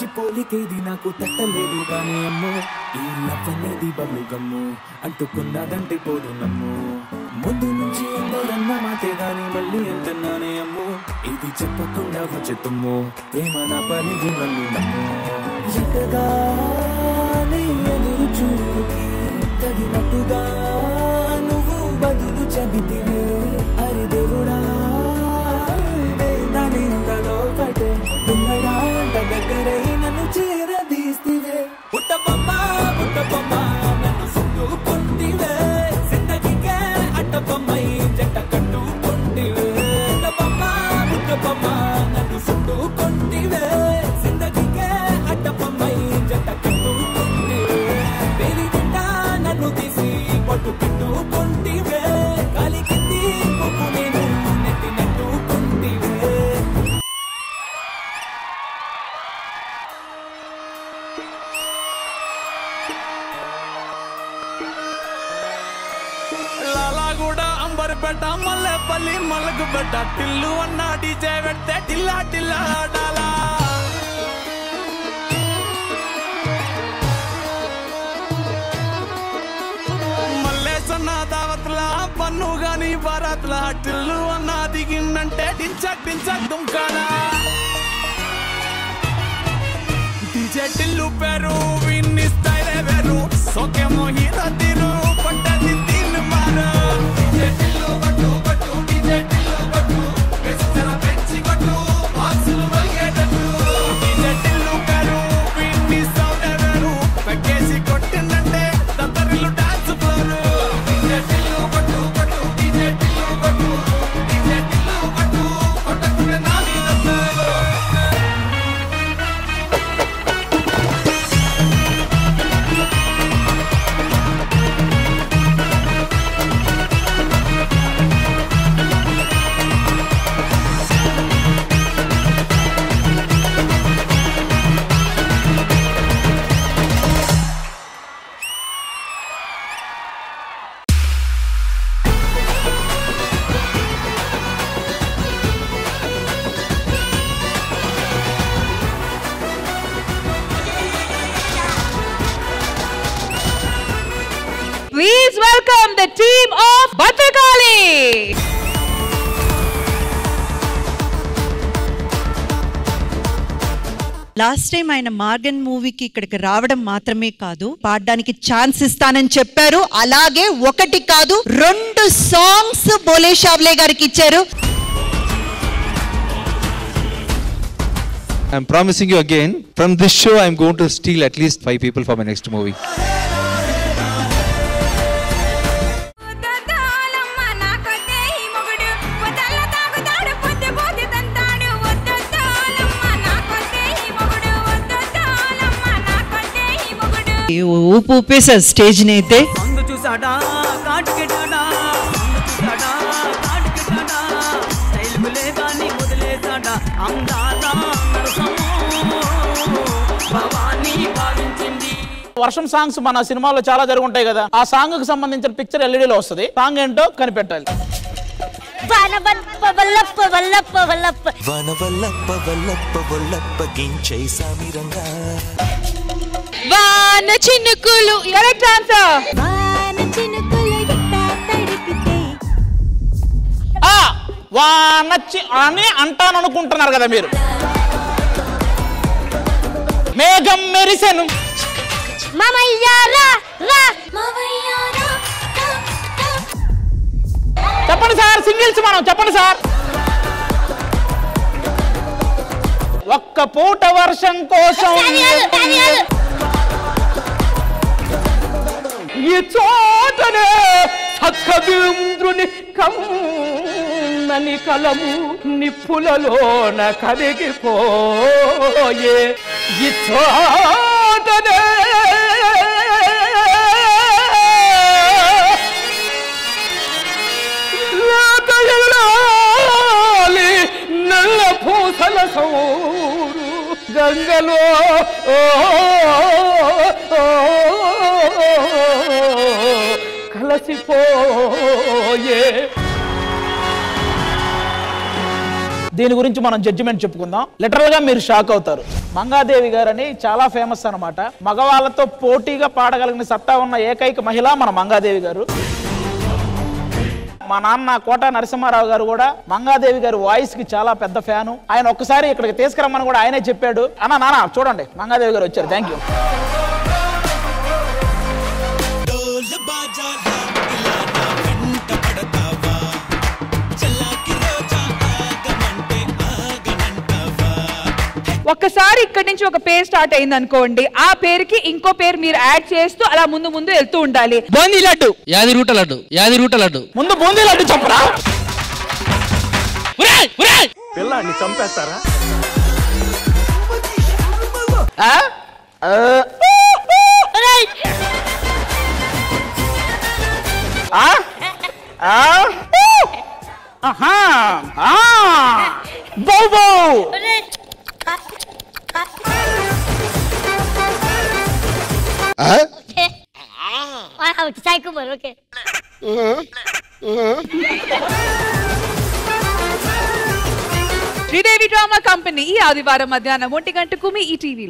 మించి పోలికేది నాకు తట్టలేదు గానీ అమ్మో ఈ లవ్ అనేది బబ్లు గమ్ము అంటుకున్నదంటే పోదు నమ్ము ముందు నుంచి అందరన్న మాటే గాని మళ్ళీ ఎంతన్నానే అమ్ము ఇది చెప్పకుండా వచ్చేతుమ్ము ప్రేమ నా పని నన్ను నమ్ము ఎంతగానే ఎదురు చూపుకి తగినట్టుగా నువ్వు బదులు చెబితివే అరి దేవుడా దాని అంతలో పట్టే దుమ్మడాంట దగ్గరై నన్ను చేరదీస్తివే పుట్టబొమ్మ నన్ను సుట్టుకుంటివే జిందగీకే అట్టబొమ్మై జంట కట్టుకుంటివే పుట్టబొమ్మ నన్ను సుట్టుకుంటివే జిందగీకే అట్టబొమ్మై జంట కట్టుకుంటివే వేలి నిండా నన్ను తీసి పట్టు పెట్టుకుంటివే కాలి కింది పొక్కు నేను నెత్తి నెట్టుకుంటివే లాలాగూడ అంబర్పేట మల్లెపల్లి మలగుబెట్ట టిల్లు అన్న డీజే పెడితే టిల్లా టిల్లా ఆడాలా మల్లేసన్న దావత్ల పన్ను గాని బారాత్ల టిల్లు అన్న దిగిందంటే డించక్ డించక్ దుంకానా డీజే టిల్లు పేరు విన్ని స్టైల్ వేరు సోకేమో హీరో తీరు పట్టది తీన్ మారు డీజే టిల్లు పట్టు పట్టు డీజే టిల్లు పట్టు వెచ్చన పెంచి కొట్టు బాక్సులు వలిగేటట్టు డీజే టిల్లు పేరు విన్ని సౌండ్ వేరు పెక్కేసి కొట్టిందంటే దంతరిల్లు డాన్స్ ఫ్లోరు డీజే టిల్లు పట్టు పట్టు డీజే టిల్లు పట్టు డీజే టిల్లు పట్టు కొట్టకునే నా మీద పేరు Please welcome the team of Bhadrakali. Last time ఆయన మార్గన్ మూవీకి ఇక్కడికి రావడం మాత్రమే కాదు పాడడానికి ఛాన్స్ ఇస్తానని చెప్పారు అలాగే ఒకటి కాదు 2 సాంగ్స్ బోలే షావ్లే గారికి ఇచ్చారు I'm promising you again from this show I'm going to steal at least 5 people for my next movie. ఊపు ఊపేసారు స్టేజ్ ని అయితే వర్షం సాంగ్స్ మన సినిమాలో చాలా జరుగుంటాయి కదా ఆ సాంగ్ కు సంబంధించిన పిక్చర్ ఎల్ఈడీలో వస్తుంది సాంగ్ ఏంటో కనిపెట్టాలి వాన చినుకులు కరెక్ట్ ఆన్సర్ వానచ్చి అని అంటాననుకుంటున్నారు కదా మీరు మేఘం మెరిసెను చెప్పండి సార్ సింగిల్స్ మనం చెప్పండి సార్ ఒక్క పూట వర్షం కోసం ఈ చోటనే సత్కవీంద్రుని కమ్మని కలము నిప్పులలోన కరిగిపోయే ఈ చోటనే నల్ల పూసల సౌరు గంగలో కలసిపోయే దీని గురించి మనం జడ్జిమెంట్ చెప్పుకుందాం. లిటరల్ గా మీరు షాక్ అవుతారు. మంగాదేవి గారని చాలా ఫేమస్ అన్నమాట. మగవాళ్ళతో పోటీగా పాడగలిగిన సత్తా ఉన్న ఏకైక మహిళ మన మంగాదేవి గారు. మా నాన్న కోట నరసింహారావు గారు కూడా మంగాదేవి గారి వాయిస్ కి చాలా పెద్ద ఫ్యాను. ఆయన ఒక్కసారి ఇక్కడికి తీసుకురమ్మని కూడా ఆయనే చెప్పాడు. నాన్న చూడండి, మంగాదేవి గారు వచ్చారు. Thank you. ఒక్కసారి ఇక్కడి నుంచి ఒక పేరు స్టార్ట్ అయింది అనుకోండి, ఆ పేరుకి ఇంకో పేరు మీరు యాడ్ చేస్తూ అలా ముందు ముందు వెళ్తూ ఉండాలి. బూందీ లడ్డు, యాది రూట లడ్డు. ముందు బూందీ లడ్డు చెప్పరా? పిల్లాన్ని చంపేస్తారా? శ్రీదేవి డ్రామా కంపెనీ ఈ ఆదివారం మధ్యాహ్నం 1 గంటకు మీ ఈటీవీ.